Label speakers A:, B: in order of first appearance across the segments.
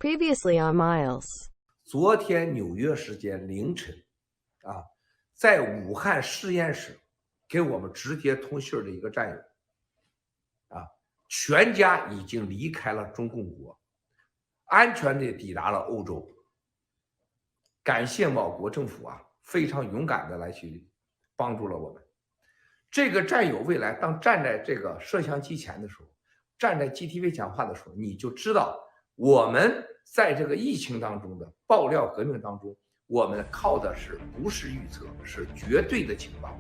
A: Previously on Miles，
B: 昨天纽约时间凌晨，在武汉实验室给我们直接通信的一个战友，全家已经离开了中共国，安全地抵达了欧洲。感谢某国政府非常勇敢的来去帮助了我们。这个战友未来当站在这个摄像机前的时候，站在 GTV 讲话的时候，你就知道我们在这个疫情当中的爆料革命当中，我们靠的是不是预测，是绝对的情报。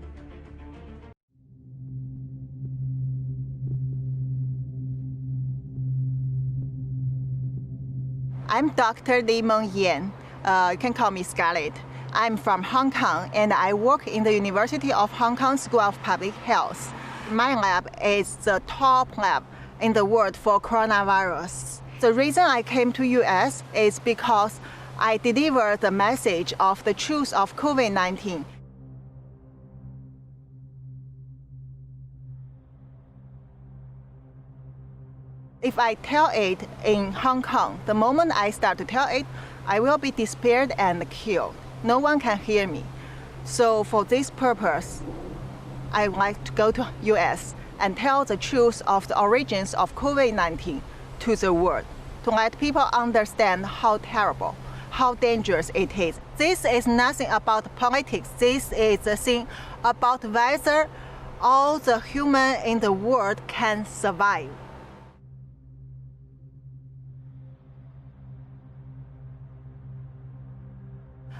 C: I'm Dr. Li-Meng Yan. You can call me Scarlett. I'm from Hong Kong and I work in the University of Hong Kong School of Public Health. My lab is the top lab in the world for coronavirus. The reason I came to US is because I deliver the message of the truth of COVID-19. If I tell it in Hong Kong, the moment I start to tell it, I will be disappeared and killed. No one can hear me. So for this purpose, I like to go to US and tell the truth of the origins of COVID-19 to the world, to let people understand how terrible, how dangerous it is. This is nothing about politics. This is a thing about whether all the humans in the world can survive.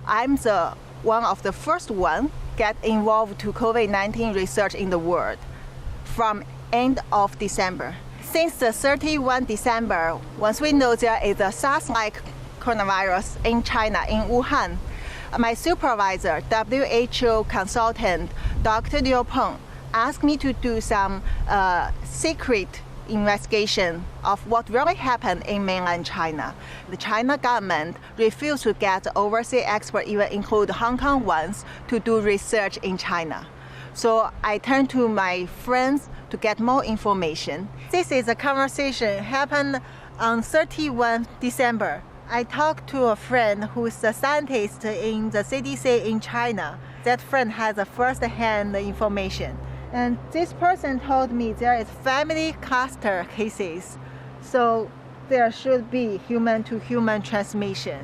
C: I'm one of the first one get involved to COVID-19 research in the world from end of December. Since the 31 December, once we know there is a SARS-like coronavirus in China, in Wuhan, my supervisor, WHO consultant, Dr. Leo Poon, asked me to do some secret investigation of what really happened in mainland China. The China government refused to get overseas experts, even include Hong Kong ones, to do research in China. So I turned to my friends to get more information. This is a conversation happened on 31 December. I talked to a friend who is a scientist in the CDC in China. That friend has a first-hand information. And this person told me there is family cluster cases, so there should be human-to-human transmission.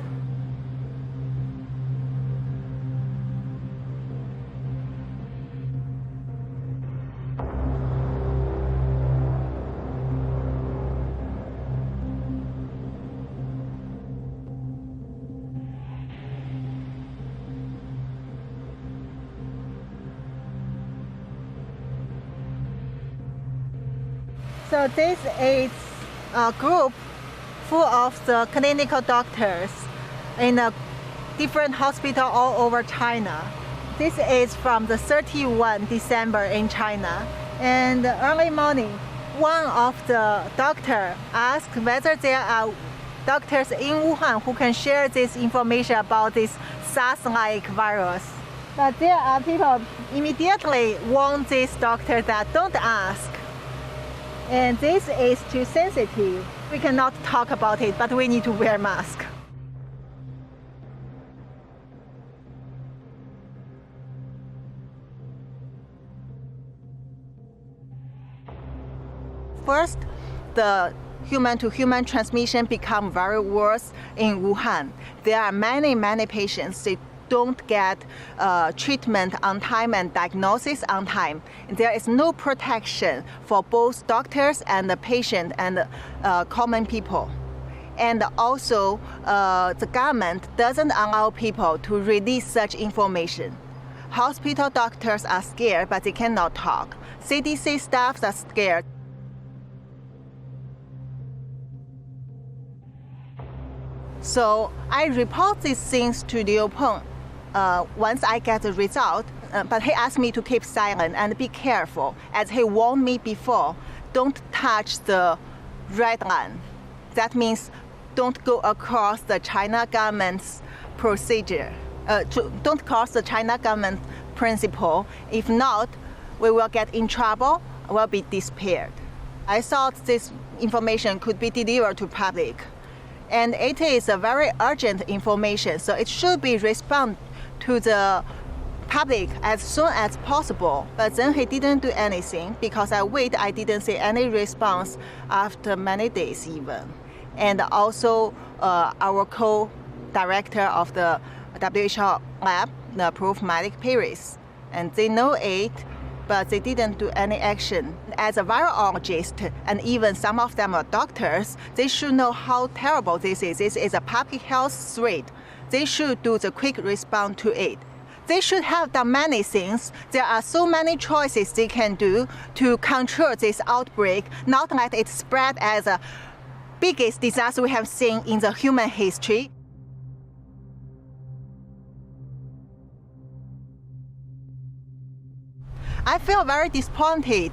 C: So this is a group full of the clinical doctors in a different hospital all over China. This is from the 31 December in China. And early morning, one of the doctors asked whether there are doctors in Wuhan who can share this information about this SARS-like virus. But there are people immediately warn this doctor that don't ask. And this is too sensitive. We cannot talk about it, but we need to wear masks. First, the human-to-human transmission become very worse in Wuhan. There are many patients that don't get treatment on time and diagnosis on time. There is no protection for both doctors and the patient and common people. And also, the government doesn't allow people to release such information. Hospital doctors are scared, but they cannot talk. CDC staffs are scared. So I report these things to Leo Poon once I get the result, but he asked me to keep silent and be careful, as he warned me before, don't touch the red line. That means don't go across the China government's procedure. Don't cross the China government principle. If not, we will get in trouble, will be disappeared. I thought this information could be delivered to public. And it is a very urgent information, so it should be respond to the public as soon as possible. But then he didn't do anything because I didn't see any response after many days even. And also our co-director of the WHO lab, the Prof. Malik Peiris, and they know it, but they didn't do any action. As a virologist, and even some of them are doctors, they should know how terrible this is. This is a public health threat. They should do the quick response to it. They should have done many things. There are so many choices they can do to control this outbreak, not let it spread as the biggest disaster we have seen in the human history. I feel very disappointed,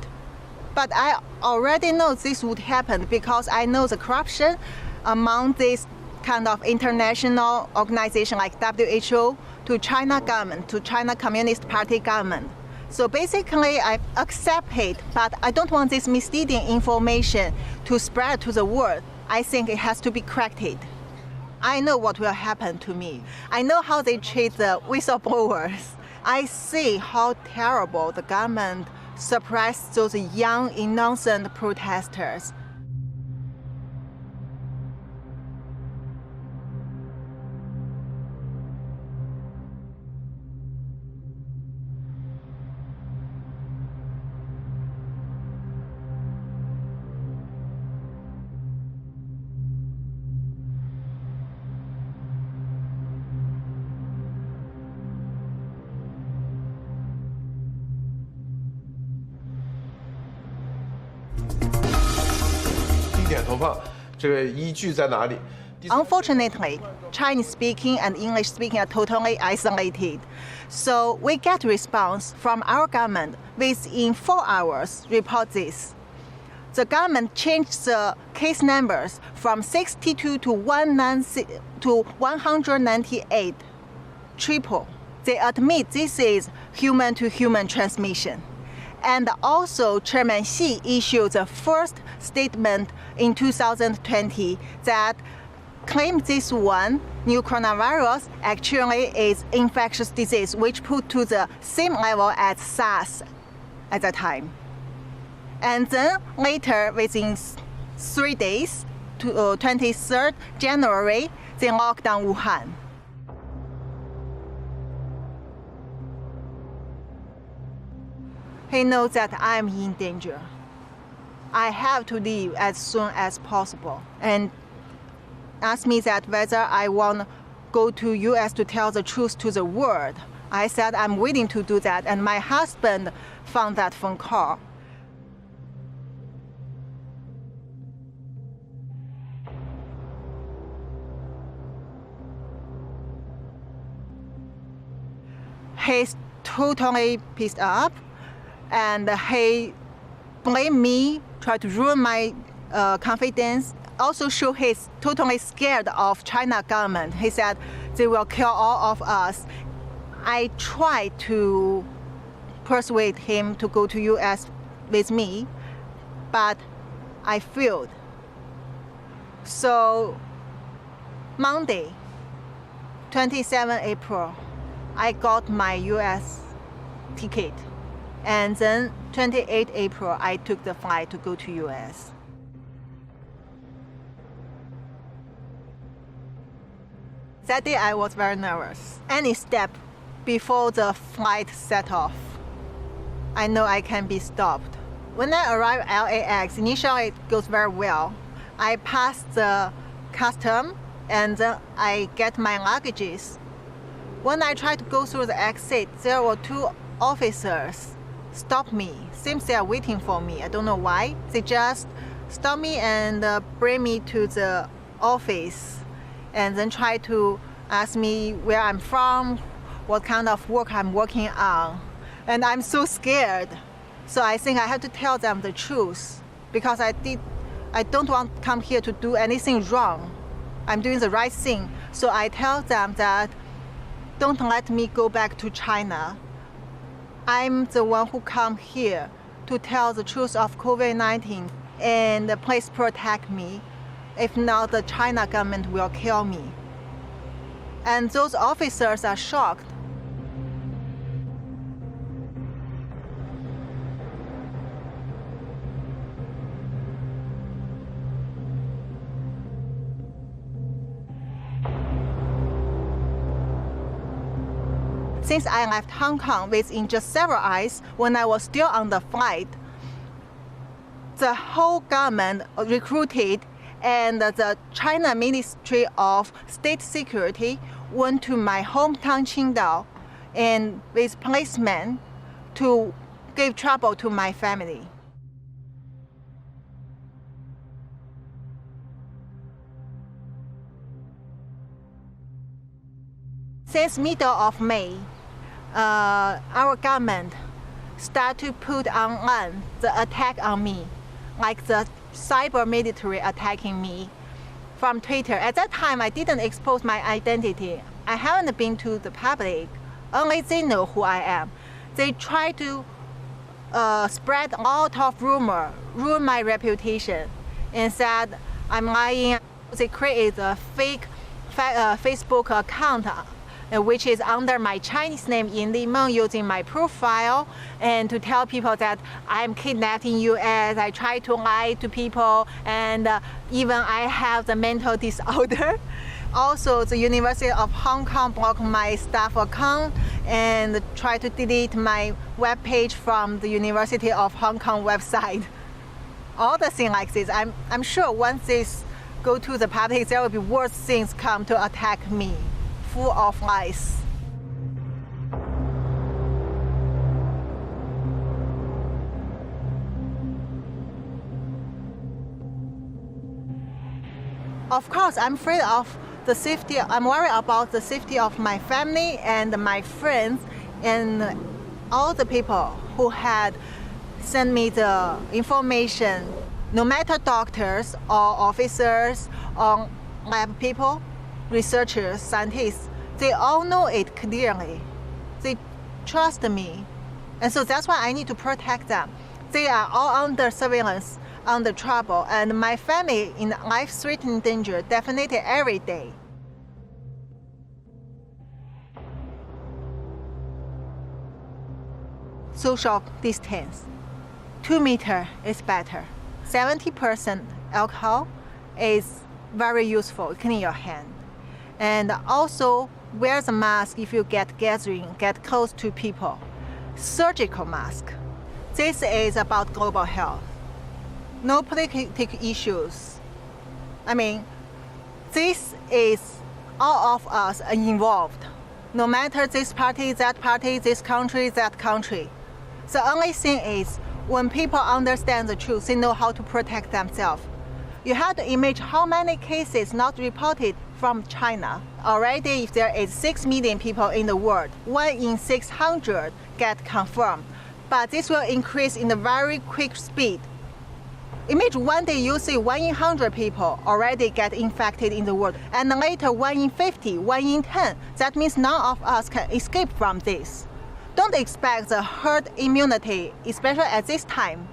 C: but I already know this would happen because I know the corruption among this kind of international organization like WHO to China government, to China Communist Party government. So basically I accept it, but I don't want this misleading information to spread to the world. I think it has to be corrected. I know what will happen to me. I know how they treat the whistleblowers. I see how terrible the government suppressed those young, innocent protesters. Unfortunately, Chinese-speaking and English-speaking are totally isolated. So we get response from our government within 4 hours. Report this. The government changed the case numbers from 62 to 198. Triple. They admit this is human-to-human transmission. And also, Chairman Xi issued the first statement in 2020 that claimed this one, new coronavirus, actually is infectious disease, which put to the same level as SARS at that time. And then later, within 3 days, to 23rd January, they locked down Wuhan. He knows that I'm in danger. I have to leave as soon as possible. And asked me that whether I want to go to US to tell the truth to the world. I said I'm willing to do that, and my husband found that phone call. He's totally pissed off. And he blamed me, tried to ruin my confidence. Also show he's totally scared of China government. He said they will kill all of us. I tried to persuade him to go to US with me, but I failed. So Monday, 27 April, I got my US ticket. And then 28 April, I took the flight to go to US. That day I was very nervous. Any step before the flight set off, I know I can be stopped. When I arrive at LAX, initially it goes very well. I pass the custom and then I get my luggages. When I try to go through the exit, there were 2 officers stop me. Seems they are waiting for me. I don't know why. They just stop me and bring me to the office and then try to ask me where I'm from, what kind of work I'm working on. And I'm so scared. So I think I have to tell them the truth because I don't want to come here to do anything wrong. I'm doing the right thing. So I tell them that don't let me go back to China. I'm the one who come here to tell the truth of COVID-19 and please protect me. If not, the China government will kill me. And those officers are shocked. Since I left Hong Kong within just several hours when I was still on the flight, the whole government recruited and the China Ministry of State Security went to my hometown Qingdao and with policemen to give trouble to my family. Since middle of May, our government started to put online the attack on me, like the cyber military attacking me from Twitter. At that time, I didn't expose my identity. I haven't been to the public. Only they know who I am. They try to spread a lot of rumor, ruin my reputation, and said I'm lying. They created a fake Facebook account which is under my Chinese name Li-Meng, using my profile and to tell people that I'm kidnapped in US. I try to lie to people, and even I have the mental disorder. Also, the University of Hong Kong blocked my staff account and tried to delete my webpage from the University of Hong Kong website. All the things like this, I'm sure once this go to the public, there will be worse things come to attack me, full of lies. Of course, I'm afraid of the safety. I'm worried about the safety of my family and my friends and all the people who had sent me the information. No matter doctors or officers or lab people, researchers, scientists, they all know it clearly. They trust me. And so that's why I need to protect them. They are all under surveillance, under trouble, and my family in life-threatening danger definitely every day. Social distance. 2 meters is better. 70% alcohol is very useful, clean your hand. And also wear the mask if you get close to people. Surgical mask. This is about global health. No political issues. I mean, this is all of us are involved. No matter this party, this country, that country. The only thing is, when people understand the truth, they know how to protect themselves. You have to imagine how many cases not reported from China. Already, if there is 6 million people in the world, 1 in 600 get confirmed. But this will increase in a very quick speed. Imagine one day you see 1 in 100 people already get infected in the world, and later 1 in 50, 1 in 10. That means none of us can escape from this. Don't expect the herd immunity, especially at this time,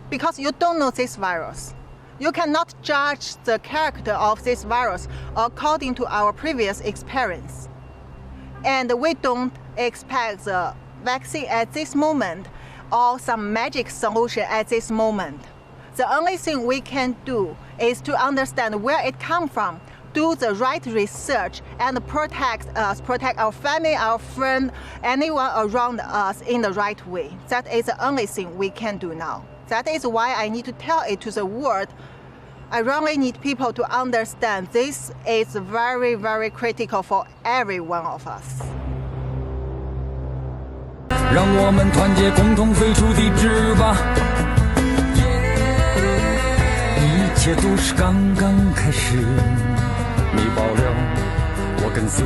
C: because you don't know this virus. You cannot judge the character of this virus according to our previous experience. And we don't expect the vaccine at this moment or some magic solution at this moment. The only thing we can do is to understand where it comes from, do the right research, and protect us, protect our family, our friend, anyone around us in the right way. That is the only thing we can do now. That is why I need to tell it to the world. I really need people to understand this is very, very critical for every one of us.
A: 让我们团结，共同飞出的翅膀。一切都是刚刚开始。你爆料，我跟随。